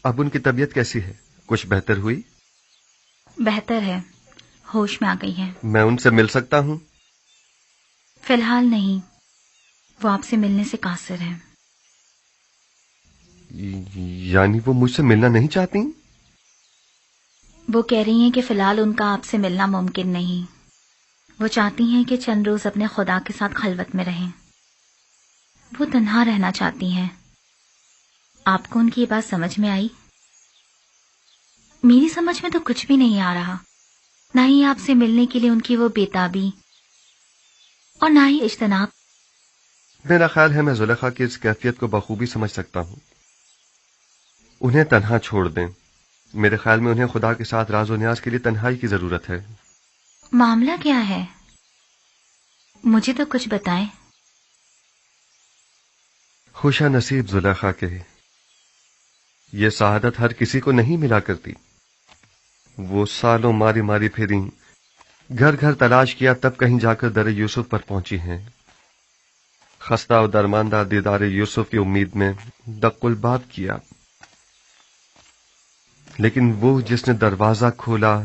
اب ان کی طبیعت کیسی ہے؟ کچھ بہتر ہوئی؟ بہتر ہے، ہوش میں آ گئی ہے۔ میں ان سے مل سکتا ہوں؟ فی الحال نہیں، وہ آپ سے ملنے سے قاصر ہے۔ یعنی وہ مجھ سے ملنا نہیں چاہتی؟ وہ کہہ رہی ہیں کہ فی الحال ان کا آپ سے ملنا ممکن نہیں، وہ چاہتی ہیں کہ چند روز اپنے خدا کے ساتھ خلوت میں رہیں، وہ تنہا رہنا چاہتی ہیں۔ آپ کو ان کی یہ بات سمجھ میں آئی؟ میری سمجھ میں تو کچھ بھی نہیں آ رہا، نہ ہی آپ سے ملنے کے لیے ان کی وہ بےتابی اور نہ ہی اجتناب۔ میرا خیال ہے میں زلیخا کی اس کیفیت کو بخوبی سمجھ سکتا ہوں۔ انہیں تنہا چھوڑ دیں، میرے خیال میں انہیں خدا کے ساتھ راز و نیاز کے لیے تنہائی کی ضرورت ہے۔ معاملہ کیا ہے؟ مجھے تو کچھ بتائیں۔ خوش نصیب زلیخا کے، یہ سعادت ہر کسی کو نہیں ملا کرتی۔ وہ سالوں ماری ماری پھریں، گھر گھر تلاش کیا، تب کہیں جا کر در یوسف پر پہنچی ہیں۔ خستہ و درماندہ دیدار یوسف کی امید میں دق الباب کیا، لیکن وہ جس نے دروازہ کھولا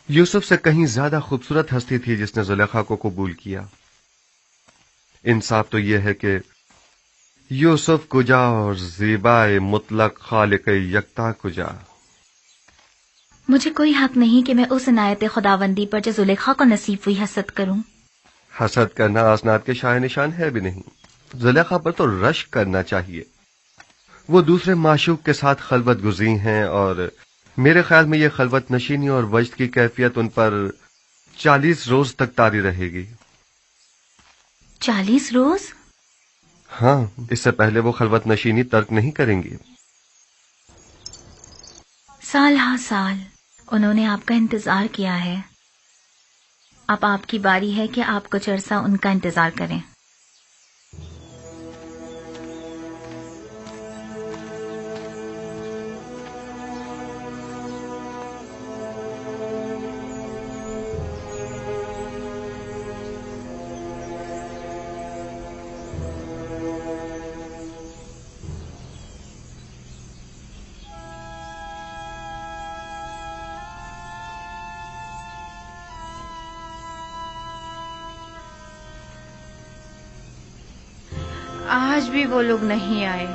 یوسف سے کہیں زیادہ خوبصورت ہستی تھی جس نے زلیخا کو قبول کیا۔ انصاف تو یہ ہے کہ یوسف کجا اور زیبائے مطلق خالق یکتا کجا۔ مجھے کوئی حق نہیں کہ میں اس عنایت خداوندی پر جو زلیخا کو نصیب ہوئی حسد کروں۔ حسد کرنا اسناد کے شائع نشان ہے بھی نہیں۔ زلیخا پر تو رشک کرنا چاہیے۔ وہ دوسرے معشوق کے ساتھ خلوت گزین ہیں، اور میرے خیال میں یہ خلوت نشینی اور وجد کی کیفیت ان پر 40 روز تک طاری رہے گی۔ 40 روز؟ ہاں، اس سے پہلے وہ خلوت نشینی ترک نہیں کریں گی۔ سال ہا سال انہوں نے آپ کا انتظار کیا ہے، اب آپ کی باری ہے کہ آپ کچھ عرصہ ان کا انتظار کریں۔ آج بھی وہ لوگ نہیں آئے۔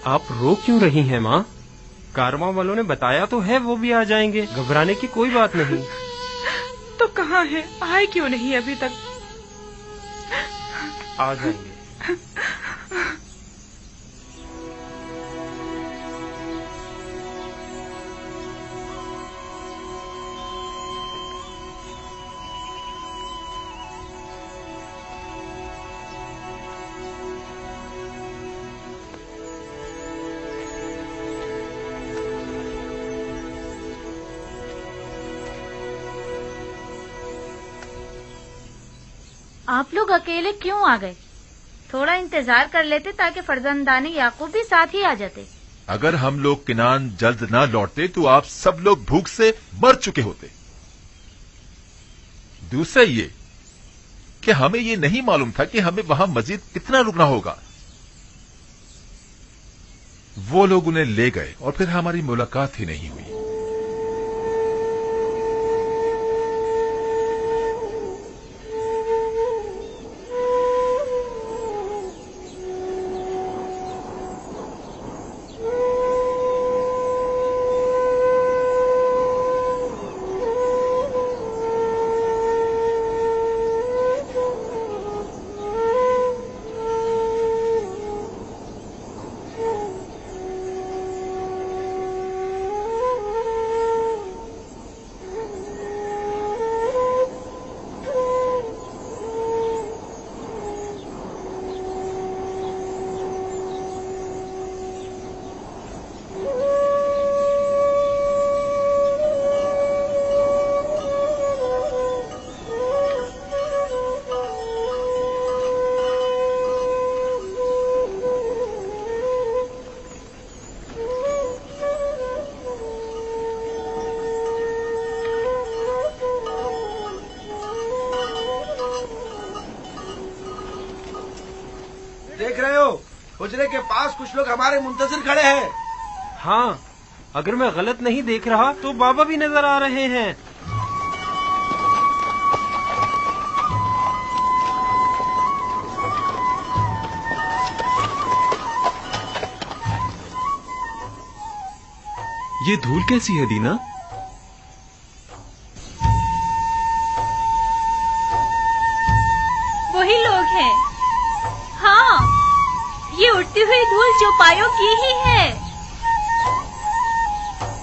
آپ رو کیوں رہی ہیں ماں؟ کارواں والوں نے بتایا تو ہے وہ بھی آ جائیں گے، گھبرانے کی کوئی بات نہیں۔ تو کہاں ہے؟ آئے کیوں نہیں ابھی تک؟ آ جائیں گے۔ آپ لوگ اکیلے کیوں آ گئے؟ تھوڑا انتظار کر لیتے تاکہ فرزندان یعقوب بھی ساتھ ہی آ جاتے۔ اگر ہم لوگ کنعان جلد نہ لوٹتے تو آپ سب لوگ بھوک سے مر چکے ہوتے۔ دوسرا یہ کہ ہمیں یہ نہیں معلوم تھا کہ ہمیں وہاں مزید کتنا رکنا ہوگا۔ وہ لوگ انہیں لے گئے اور پھر ہماری ملاقات ہی نہیں ہوئی۔ حجرے کے پاس کچھ لوگ ہمارے منتظر کھڑے ہیں. ہاں، اگر میں غلط نہیں دیکھ رہا تو بابا بھی نظر آ رہے ہیں. یہ دھول کیسی ہے دینا؟ وہی لوگ ہیں. ہاں، یہ اڑتی ہوئی دھول چوپایوں کی ہی ہے.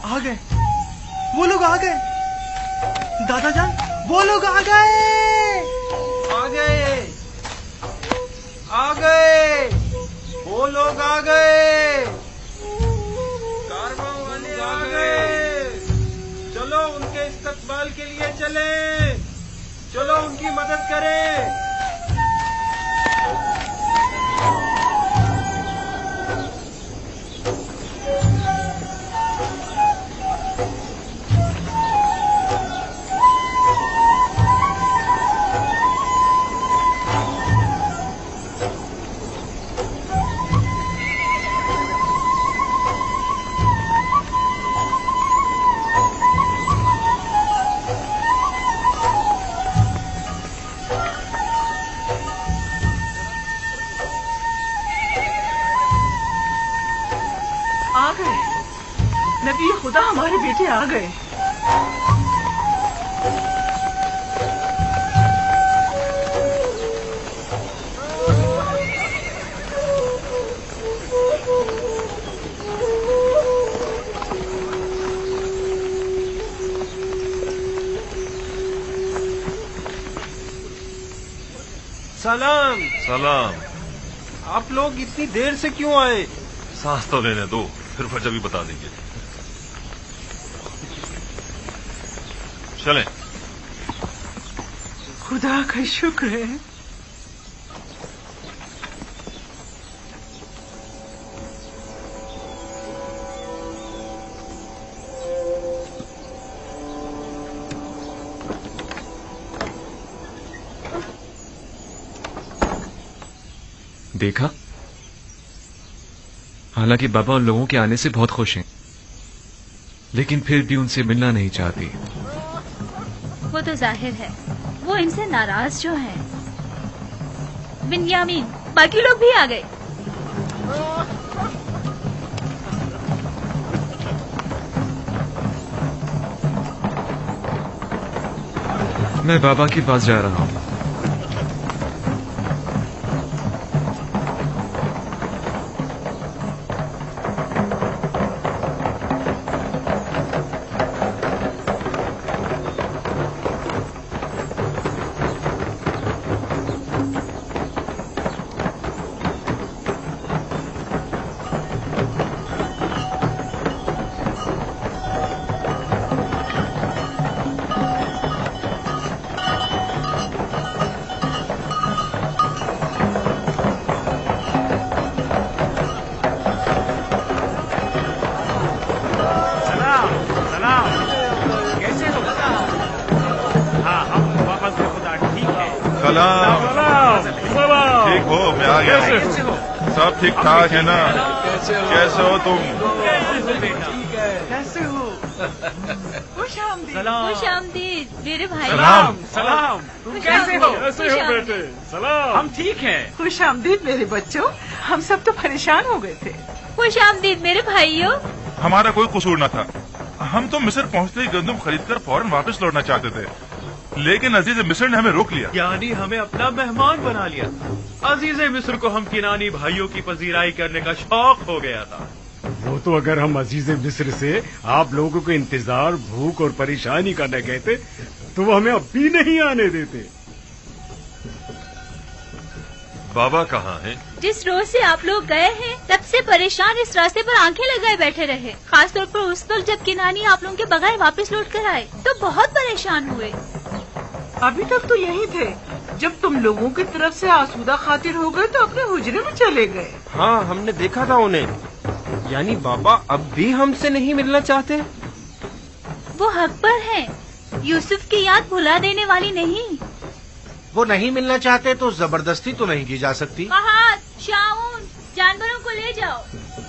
آ گئے، وہ لوگ آ گئے. دادا جان، وہ لوگ آ گئے. آ گئے، آ گئے، وہ لوگ آ گئے. کارواں والے آ گئے. چلو ان کے استقبال کے لیے چلیں. چلو ان کی مدد کریں. آ گئے نبی خدا، ہمارے بیٹے آ گئے. سلام. سلام. آپ لوگ اتنی دیر سے کیوں آئے؟ سانس تو لینے دو، پھر وجہ بھی بتا دیں گے. چلیں. خدا کا شکر ہے. دیکھا، حالانکہ بابا ان لوگوں کے آنے سے بہت خوش ہیں، لیکن پھر بھی ان سے ملنا نہیں چاہتی. وہ تو ظاہر ہے، وہ ان سے ناراض جو ہیں. بنیامین، باقی لوگ بھی آ گئے. میں بابا کے پاس جا رہا ہوں. ٹھیک ہو؟ میں آ گیا. سب ٹھیک ٹھاک ہے نا؟ کیسے ہو تم؟ کیسے ہو؟ خوش آمدید. خوش آمدید میرے بھائی. سلام. سلام. تم کیسے ہو؟ کیسے ہو بیٹے؟ سلام. ہم ٹھیک ہیں. خوش آمدید میرے بچوں. ہم سب تو پریشان ہو گئے تھے. خوش آمدید میرے بھائیوں. ہمارا کوئی قصور نہ تھا. ہم تو مصر پہنچتے ہی گندم خرید کر فوراً واپس لوٹنا چاہتے تھے، لیکن عزیز مصر نے ہمیں روک لیا. یعنی ہمیں اپنا مہمان بنا لیا. عزیز مصر کو ہم کنانی بھائیوں کی پذیرائی کرنے کا شوق ہو گیا تھا. وہ تو اگر ہم عزیز مصر سے آپ لوگوں کو انتظار، بھوک اور پریشانی کا نہ کہتے تو وہ ہمیں اب بھی نہیں آنے دیتے. بابا کہاں ہیں؟ جس روز سے آپ لوگ گئے ہیں تب سے پریشان اس راستے پر آنکھیں لگائے بیٹھے رہے. خاص طور پر اس وقت جب کنانی آپ لوگوں کے بغیر واپس لوٹ کر آئے تو بہت پریشان ہوئے. ابھی تک تو یہی تھے. جب تم لوگوں کی طرف سے آسودہ خاطر ہو گئے تو اپنے حجرے میں چلے گئے. ہاں، ہم نے دیکھا تھا انہیں. یعنی بابا اب بھی ہم سے نہیں ملنا چاہتے؟ وہ حق پر ہیں. یوسف کی یاد بھلا دینے والی نہیں. وہ نہیں ملنا چاہتے تو زبردستی تو نہیں کی جا سکتی. فہد، شاؤن، جانوروں کو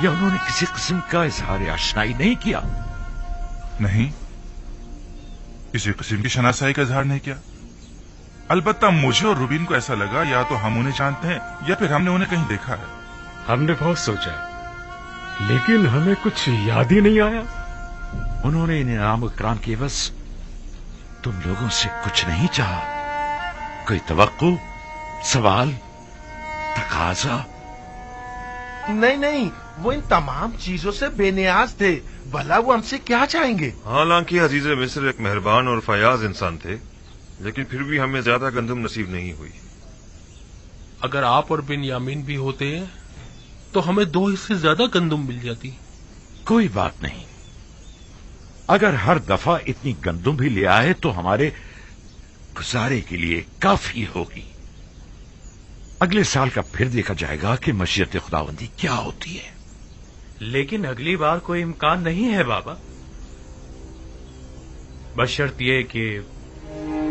یا انہوں نے کسی قسم کا اظہار آشنائی نہیں کیا؟ نہیں، کسی قسم کی شناسائی کا اظہار نہیں کیا. البتہ مجھے اور روبین کو ایسا لگا یا تو ہم انہیں جانتے ہیں یا پھر ہم نے انہیں کہیں دیکھا ہے. ہم نے بہت سوچا لیکن ہمیں کچھ یاد ہی نہیں آیا. انہوں نے انعام و اکرام کی عوض تم لوگوں سے کچھ نہیں چاہا؟ کوئی توقع، سوال، تقاضا؟ نہیں، وہ ان تمام چیزوں سے بے نیاز تھے. بھلا وہ ہم سے کیا چاہیں گے؟ حالانکہ عزیز مصر ایک مہربان اور فیاض انسان تھے، لیکن پھر بھی ہمیں زیادہ گندم نصیب نہیں ہوئی. اگر آپ اور بنیامین بھی ہوتے تو ہمیں 2 حصے زیادہ گندم مل جاتی. کوئی بات نہیں، اگر ہر دفعہ اتنی گندم بھی لے آئے تو ہمارے گزارے کے لیے کافی ہوگی. اگلے سال کا پھر دیکھا جائے گا کہ مشیت خداوندی کیا ہوتی ہے. لیکن اگلی بار کوئی امکان نہیں ہے بابا، بشرط یہ کہ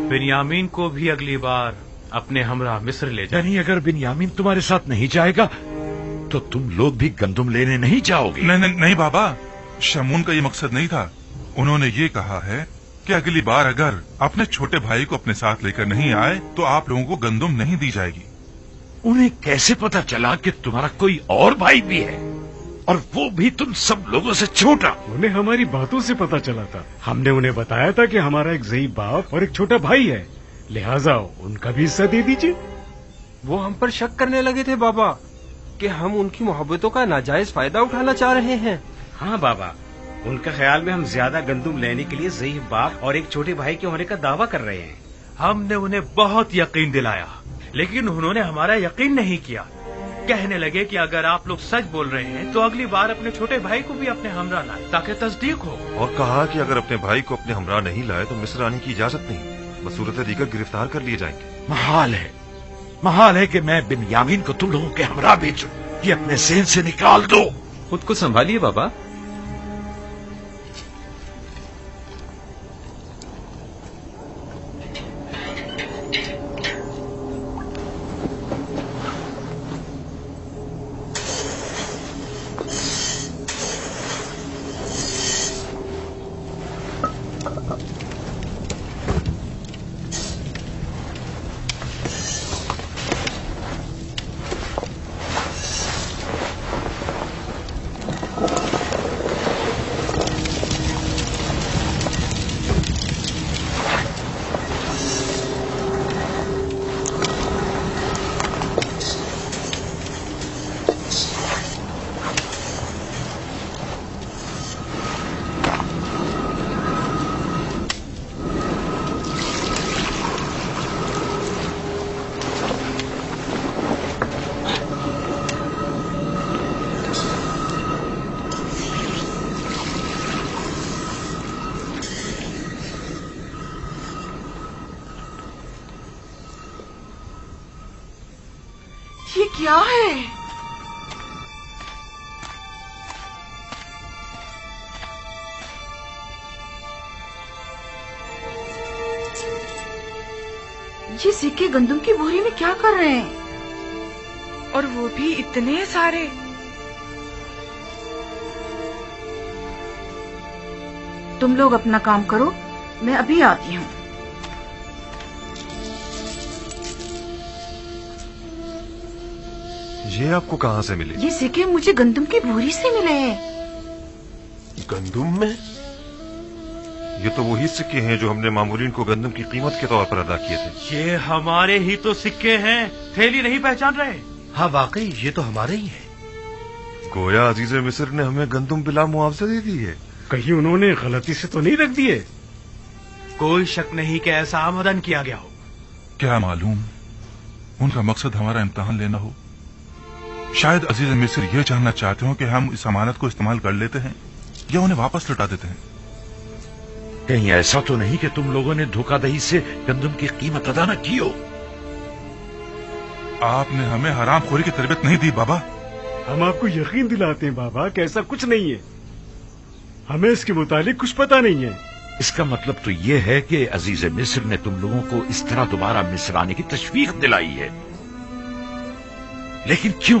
بنیامین کو بھی اگلی بار اپنے ہمراہ مصر لے جائیں. یعنی اگر بنیامین تمہارے ساتھ نہیں جائے گا تو تم لوگ بھی گندم لینے نہیں جاؤ گے؟ نہیں بابا، شمون کا یہ مقصد نہیں تھا. انہوں نے یہ کہا ہے کہ اگلی بار اگر اپنے چھوٹے بھائی کو اپنے ساتھ لے کر نہیں آئے تو آپ لوگوں کو گندم نہیں دی جائے گی. انہیں کیسے پتا چلا کہ تمہارا کوئی اور بھائی بھی ہے، اور وہ بھی تم سب لوگوں سے چھوٹا؟ انہیں ہماری باتوں سے پتا چلا تھا. ہم نے انہیں بتایا تھا کہ ہمارا ایک ضعیف باپ اور ایک چھوٹا بھائی ہے، لہٰذا ان کا بھی حصہ دے دیجیے. وہ ہم پر شک کرنے لگے تھے بابا کہ ہم ان کی محبتوں کا ناجائز فائدہ اٹھانا چاہ رہے ہیں. ہاں بابا، ان کا خیال میں ہم زیادہ گندم لینے کے لیے ضعیف باپ اور ایک چھوٹے بھائی کے ہونے کا دعویٰ کر رہے ہیں. ہم نے انہیں بہت یقین دلایا لیکن انہوں نے ہمارا یقین نہیں کیا. کہنے لگے کہ اگر آپ لوگ سچ بول رہے ہیں تو اگلی بار اپنے چھوٹے بھائی کو بھی اپنے ہمراہ لائیں تاکہ تصدیق ہو. اور کہا کہ اگر اپنے بھائی کو اپنے ہمراہ نہیں لائے تو مصر آنے کی اجازت نہیں، بصورت دیگر گرفتار کر لیے جائیں گے. محال ہے کہ میں بنیامین کو تم لوگوں کے ہمراہ بھیجوں. یہ اپنے ذہن سے نکال دو. خود کو سنبھالیے بابا. یہ کیا ہے؟ یہ سکے گندم کی بوری میں کیا کر رہے ہیں؟ اور وہ بھی اتنے سارے. تم لوگ اپنا کام کرو، میں ابھی آتی ہوں. یہ آپ کو کہاں سے ملے؟ یہ سکے مجھے گندم کی بوری سے ملے ہیں. گندم میں؟ یہ تو وہی سکے ہیں جو ہم نے مامورین کو گندم کی قیمت کے طور پر ادا کیے تھے. یہ ہمارے ہی تو سکے ہیں، تھیلی نہیں پہچان رہے؟ ہاں واقعی یہ تو ہمارے ہی ہیں. گویا عزیز مصر نے ہمیں گندم بلا معاوضہ دے دی ہے. کہیں انہوں نے غلطی سے تو نہیں رکھ دیے؟ کوئی شک نہیں کہ ایسا آمدن کیا گیا ہو. کیا معلوم ان کا مقصد ہمارا امتحان لینا ہو. شاید عزیز مصر یہ جاننا چاہتے ہوں کہ ہم اس امانت کو استعمال کر لیتے ہیں یا انہیں واپس لوٹا دیتے ہیں. کہیں ایسا تو نہیں کہ تم لوگوں نے دھوکہ دہی سے گندم کی قیمت ادا نہ کی ہو؟ آپ نے ہمیں حرام خوری کی تربیت نہیں دی بابا. ہم آپ کو یقین دلاتے ہیں بابا کہ ایسا کچھ نہیں ہے. ہمیں اس کے متعلق کچھ پتا نہیں ہے. اس کا مطلب تو یہ ہے کہ عزیز مصر نے تم لوگوں کو اس طرح دوبارہ مصر آنے کی تشویق دلائی ہے. لیکن کیوں؟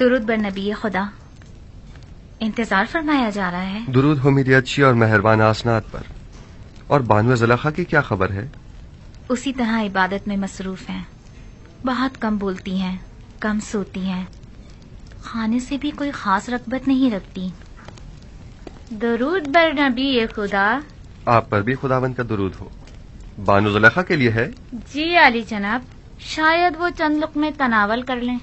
درود بر نبی خدا. انتظار فرمایا جا رہا ہے. درود ہو میری اچھی اور مہربان آسنات پر. اور بانو زلیخا کی کیا خبر ہے؟ اسی طرح عبادت میں مصروف ہیں. بہت کم بولتی ہیں، کم سوتی ہیں، کھانے سے بھی کوئی خاص رغبت نہیں رکھتی. درود بر نبی خدا. آپ پر بھی خداوند کا درود ہو. بانو زلیخا کے لیے ہے؟ جی عالی جناب، شاید وہ چند لقمے تناول کر لیں.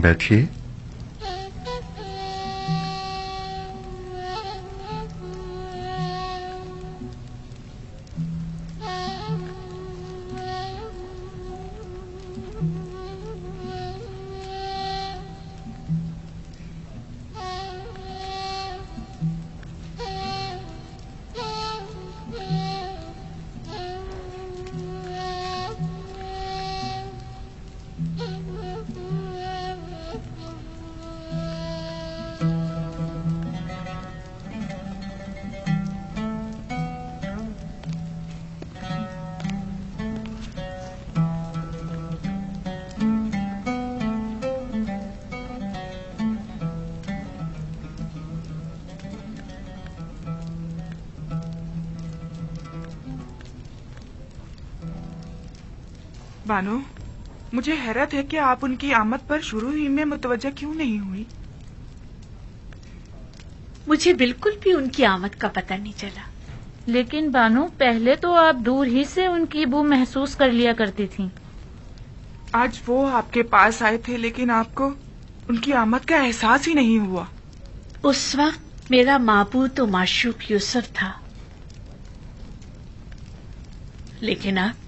بیٹھیے. بانو، مجھے حیرت ہے کہ آپ ان کی آمد پر شروع ہی میں متوجہ کیوں نہیں ہوئی؟ مجھے بالکل بھی ان کی آمد کا پتہ نہیں چلا. لیکن بانو، پہلے تو آپ دور ہی سے ان کی بو محسوس کر لیا کرتی تھیں. آج وہ آپ کے پاس آئے تھے لیکن آپ کو ان کی آمد کا احساس ہی نہیں ہوا. اس وقت میرا معبود و معشوق یوسف تھا، لیکن اب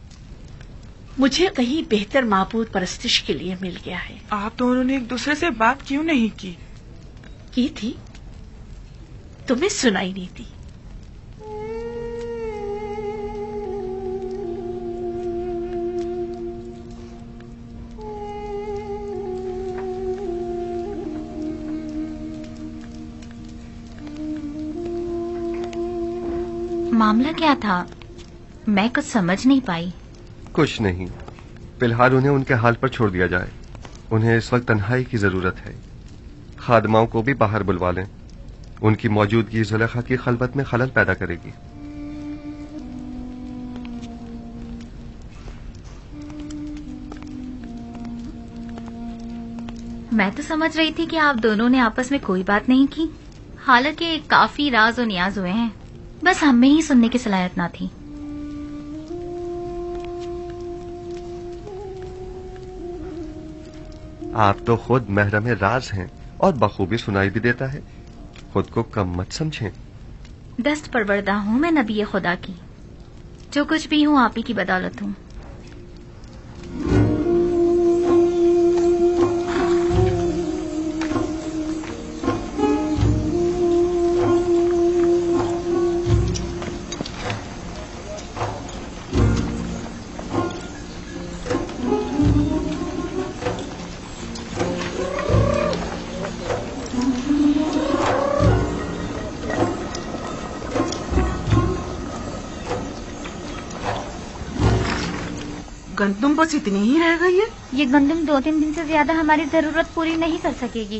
مجھے کہیں بہتر معبود پرستش کے لیے مل گیا ہے. آپ دونوں نے ایک دوسرے سے بات کیوں نہیں کی؟ کی تھی، تمہیں سنائی نہیں دی. معاملہ کیا تھا؟ میں کچھ سمجھ نہیں پائی. کچھ نہیں، فی الحال انہیں ان کے حال پر چھوڑ دیا جائے. انہیں اس وقت تنہائی کی ضرورت ہے. خادماؤں کو بھی باہر بلوا لیں. ان کی موجودگی زلیخا کی خلوت میں خلل پیدا کرے گی. میں تو سمجھ رہی تھی کہ آپ دونوں نے آپس میں کوئی بات نہیں کی، حالانکہ کافی راز و نیاز ہوئے ہیں، بس ہم میں ہی سننے کی صلاحیت نہ تھی. آپ تو خود محرم راز ہیں اور بخوبی سنائی بھی دیتا ہے. خود کو کم مت سمجھیں. دست پروردہ ہوں میں نبی خدا کی. جو کچھ بھی ہوں آپ ہی کی بدولت ہوں. گندم بس اتنی ہی رہ گئی ہے. یہ گندم 2-3 دن سے زیادہ ہماری ضرورت پوری نہیں کر سکے گی.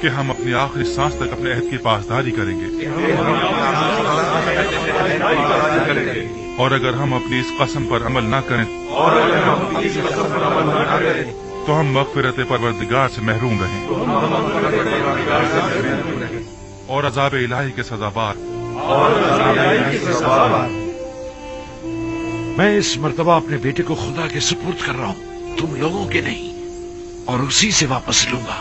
کہ ہم اپنی آخری سانس تک اپنے عہد کی پاسداری کریں گے، اور اگر ہم اپنی اس قسم پر عمل نہ کریں تو ہم مغفرت پروردگار سے محروم رہیں اور عذاب الہی کے سزاوار۔ میں اس مرتبہ اپنے بیٹے کو خدا کے سپرد کر رہا ہوں، تم لوگوں کے نہیں، اور اسی سے واپس لوں گا۔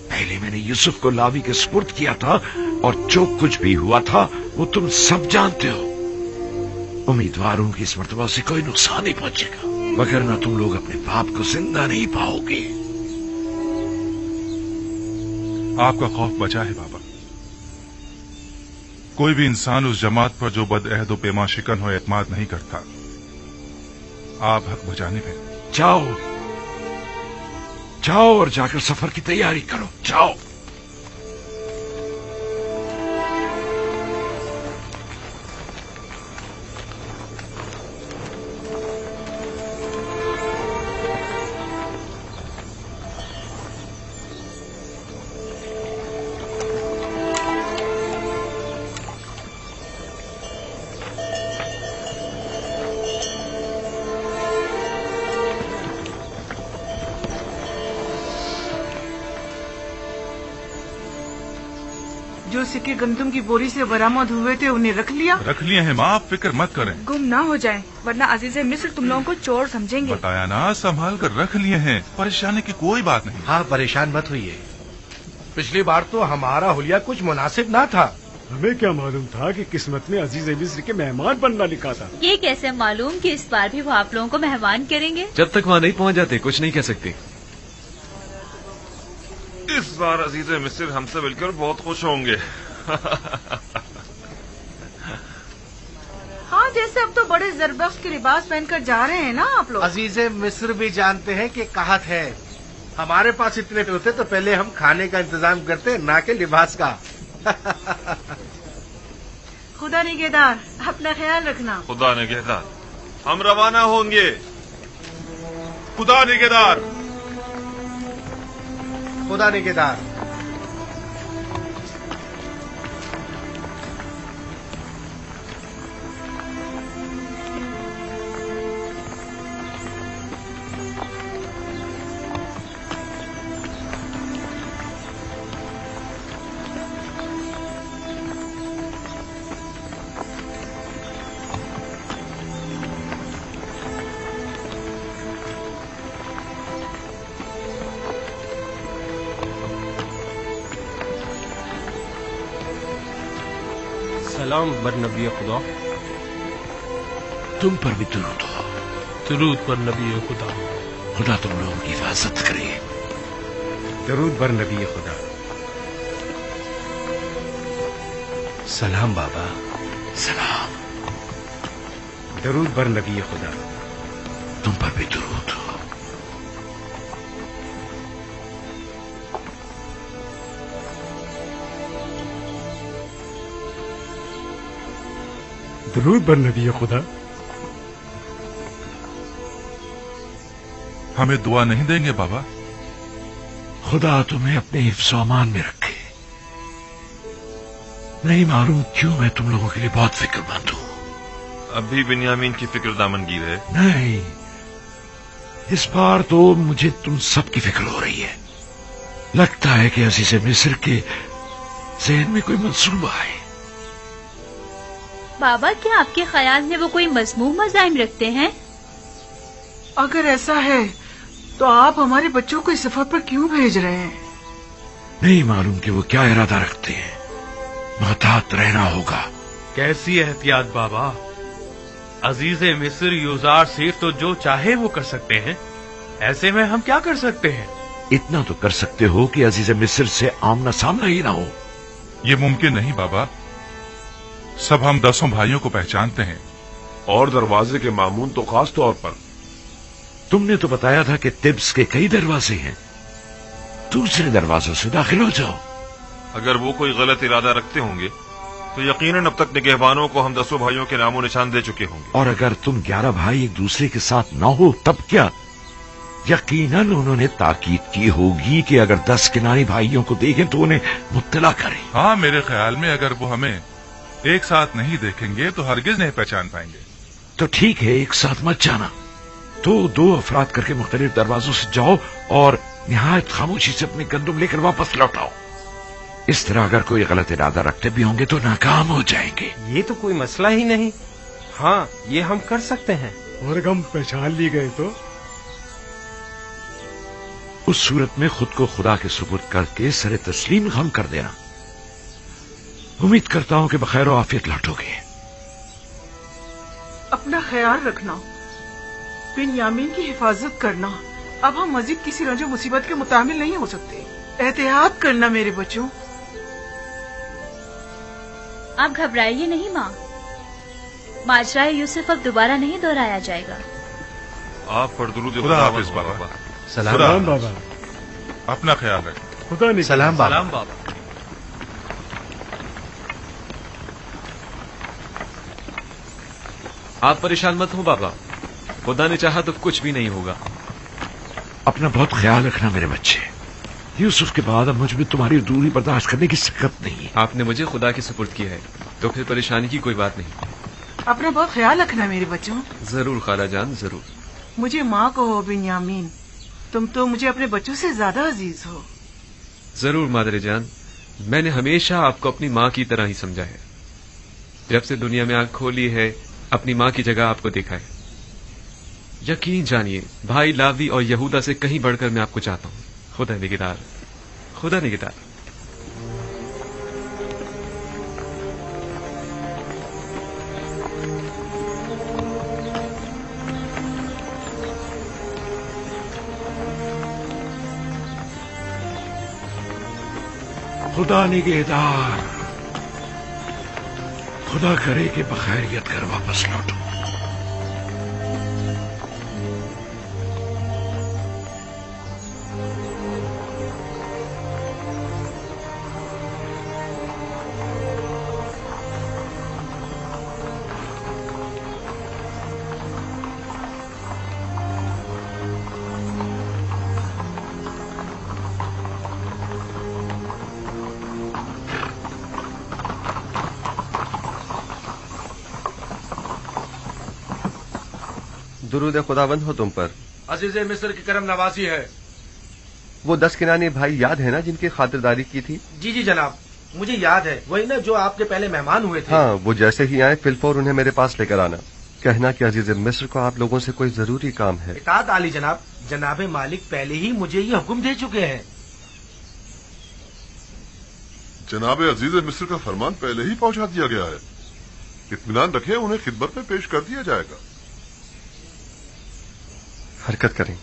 پہلے میں نے یوسف کو لاوی کے سپرد کیا تھا، اور جو کچھ بھی ہوا تھا وہ تم سب جانتے ہو۔ امیدوار ہوں کہ اس مرتبہ سے کوئی نقصان نہیں پہنچے گا، وگرنہ تم لوگ اپنے باپ کو زندہ نہیں پاؤ گے۔ آپ کا خوف بچا ہے بابا۔ کوئی بھی انسان اس جماعت پر جو بد عہد و پیمان شکن ہو اعتماد نہیں کرتا۔ آپ حق بجانے میں جاؤ جاؤ اور جا کر سفر کی تیاری کرو، جاؤ۔ جو سکے گندم کی بوری سے برآمد ہوئے تھے انہیں رکھ لیا؟ رکھ لیے ہیں ماں، آپ فکر مت کریں، گم نہ ہو جائیں ورنہ عزیز مصر تم لوگوں کو چور سمجھیں گے۔ بتایا نا، سنبھال کر رکھ لیے ہیں، پریشانی کی کوئی بات نہیں۔ ہاں پریشان مت ہوئیے، پچھلی بار تو ہمارا حلیہ کچھ مناسب نہ تھا۔ ہمیں کیا معلوم تھا کہ قسمت میں عزیز مصر کے مہمان بننا لکھا تھا۔ یہ کیسے معلوم کہ اس بار بھی وہ آپ لوگوں کو مہمان کریں گے؟ جب تک وہاں نہیں پہنچ جاتے کچھ نہیں کہہ سکتے۔ اس بار عزیز مصر ہم سے مل کر بہت خوش ہوں گے۔ ہاں جیسے اب تو بڑے زربخش کے لباس پہن کر جا رہے ہیں نا آپ لوگ۔ عزیز مصر بھی جانتے ہیں کہ قحط ہے، ہمارے پاس اتنے ہوتے تو پہلے ہم کھانے کا انتظام کرتے نہ کہ لباس کا۔ خدا نگہدار، اپنا خیال رکھنا۔ خدا نگہدار، ہم روانہ ہوں گے۔ خدا نگہدار، خدا نگہدار۔ سلام بر نبی خدا۔ تم پر بھی درود ہو۔ درود پر نبی خدا۔ خدا تم لوگوں کی حفاظت کرے۔ درود بر نبی خدا۔ سلام بابا۔ سلام۔ درود بر نبی خدا۔ تم پر بھی درود ہو۔ درود بر نبی خدا۔ ہمیں دعا نہیں دیں گے بابا؟ خدا تمہیں اپنے حفظ و امان میں رکھے۔ نہیں معلوم کیوں میں تم لوگوں کے لیے بہت فکر مند ہوں۔ اب بھی بنیامین کی فکر دامنگیر ہے؟ نہیں، اس بار تو مجھے تم سب کی فکر ہو رہی ہے۔ لگتا ہے کہ عزیز مصر کے ذہن میں کوئی منصوبہ ہے۔ بابا کیا آپ کے خیال میں وہ کوئی مذموم عزائم رکھتے ہیں؟ اگر ایسا ہے تو آپ ہمارے بچوں کو اس سفر پر کیوں بھیج رہے ہیں؟ نہیں معلوم کہ وہ کیا ارادہ رکھتے ہیں، محتاط رہنا ہوگا۔ کیسی احتیاط بابا؟ عزیز مصر یوزار صرف تو جو چاہے وہ کر سکتے ہیں، ایسے میں ہم کیا کر سکتے ہیں؟ اتنا تو کر سکتے ہو کہ عزیز مصر سے آمنا سامنا ہی نہ ہو۔ یہ ممکن نہیں بابا، سب ہم 10 بھائیوں کو پہچانتے ہیں، اور دروازے کے مامون تو خاص طور پر۔ تم نے تو بتایا تھا کہ طبس کے کئی دروازے ہیں، دوسرے دروازوں سے داخل ہو جاؤ۔ اگر وہ کوئی غلط ارادہ رکھتے ہوں گے تو یقیناً اب تک نگہبانوں کو ہم 10 بھائیوں کے نام و نشان دے چکے ہوں گے. اور اگر تم 11 بھائی ایک دوسرے کے ساتھ نہ ہو تب کیا؟ یقیناً انہوں نے تاکید کی ہوگی کہ اگر 10 کنانی بھائیوں کو دیکھیں تو انہیں مطلع کریں. ہاں، میرے خیال میں اگر وہ ہمیں ایک ساتھ نہیں دیکھیں گے تو ہرگز نہیں پہچان پائیں گے. تو ٹھیک ہے، ایک ساتھ مت جانا. تو 2 افراد کر کے مختلف دروازوں سے جاؤ اور نہایت خاموشی سے اپنے گندم لے کر واپس لوٹاؤ. اس طرح اگر کوئی غلط ارادہ رکھتے بھی ہوں گے تو ناکام ہو جائیں گے. یہ تو کوئی مسئلہ ہی نہیں. ہاں، یہ ہم کر سکتے ہیں. اور اگر ہم پہچان لی گئے تو اس صورت میں خود کو خدا کے سپرد کر کے سر تسلیم خم کر دینا. امید کرتا ہوں کہ بخیر و عافیت لوٹو گے. اپنا خیال رکھنا، بنیامین کی حفاظت کرنا. اب ہم مزید کسی رنج و مصیبت کے متحمل نہیں ہو سکتے. احتیاط کرنا میرے بچوں. آپ گھبرائیے نہیں ماں، ماجرائے یوسف اب دوبارہ نہیں دہرایا جائے گا. آپ پر درود خدا حافظ بابا. سلام بابا. اپنا خیال رکھیں. خدا نے سلام بابا. سلام بابا. آپ پریشان مت ہو بابا، خدا نے چاہا تو کچھ بھی نہیں ہوگا. اپنا بہت خیال رکھنا میرے بچے. یوسف کے بعد اب مجھ میں تمہاری دوری برداشت کرنے کی سکت نہیں. آپ نے مجھے خدا کی سپرد کیا ہے تو پھر پریشانی کی کوئی بات نہیں. اپنا بہت خیال رکھنا میرے بچوں. ضرور خالہ جان، ضرور. مجھے ماں کہو بنیامین، تم تو مجھے اپنے بچوں سے زیادہ عزیز ہو. ضرور مادر جان، میں نے ہمیشہ آپ کو اپنی ماں کی طرح ہی سمجھا ہے. جب سے دنیا میں آنکھ کھولی ہے اپنی ماں کی جگہ آپ کو دیکھا ہے. یقین جانیے بھائی لاوی اور یہودا سے کہیں بڑھ کر میں آپ کو چاہتا ہوں. خدا نگہدار، خدا نگہدار. خدا نگہدار. خدا کرے کہ بخیریت کر واپس لوٹو. درود خداوند ہو تم پر. عزیز مصر کی کرم نوازی ہے. وہ 10 کنانی بھائی یاد ہے نا جن کی خاطرداری کی تھی؟ جی جناب، مجھے یاد ہے. وہی نا جو آپ کے پہلے مہمان ہوئے تھے. ہاں، وہ جیسے ہی آئے فلفور انہیں میرے پاس لے کر آنا. کہنا کہ عزیز مصر کو آپ لوگوں سے کوئی ضروری کام ہے. اطاعت عالی جناب. جناب مالک پہلے ہی مجھے یہ حکم دے چکے ہیں. جناب عزیز مصر کا فرمان پہلے ہی پہنچا دیا گیا ہے. اطمینان رکھیں، انہیں خدمت میں پیش کر دیا جائے گا. حرکت کریں.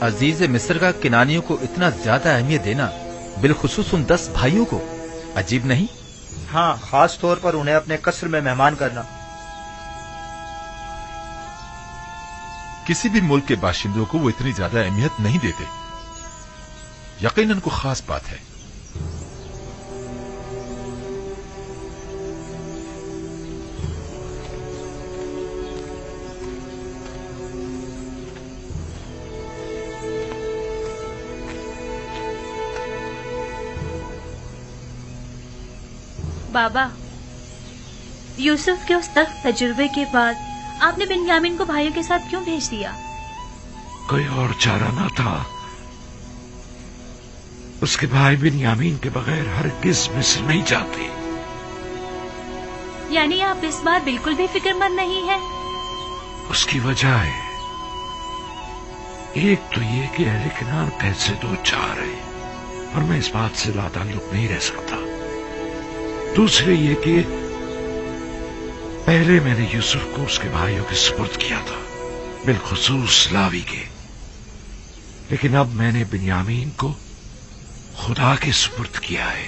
عزیز مصر کا کنانیوں کو اتنا زیادہ اہمیت دینا، بالخصوص ان 10 بھائیوں کو، عجیب نہیں؟ ہاں، خاص طور پر انہیں اپنے قصر میں مہمان کرنا. کسی بھی ملک کے باشندوں کو وہ اتنی زیادہ اہمیت نہیں دیتے. یقیناً کوئی خاص بات ہے. بابا، یوسف کے اس سخت تجربے کے بعد آپ نے بنیامین کو بھائیوں کے ساتھ کیوں بھیج دیا؟ کوئی اور چارہ نہ تھا. اس کے بھائی بنیامین کے بغیر ہرگز مصر نہیں جاتے. یعنی آپ اس بار بالکل بھی فکر مند نہیں ہیں؟ اس کی وجہ ہے، ایک تو یہ کہ اہل کنعان قید سے 2 چار ہے اور میں اس بات سے لا تعلق نہیں رہ سکتا. دوسرے یہ کہ پہلے میں نے یوسف کو اس کے بھائیوں کے سپرد کیا تھا، بالخصوص لاوی کے. لیکن اب میں نے بنیامین کو خدا کے سپرد کیا ہے.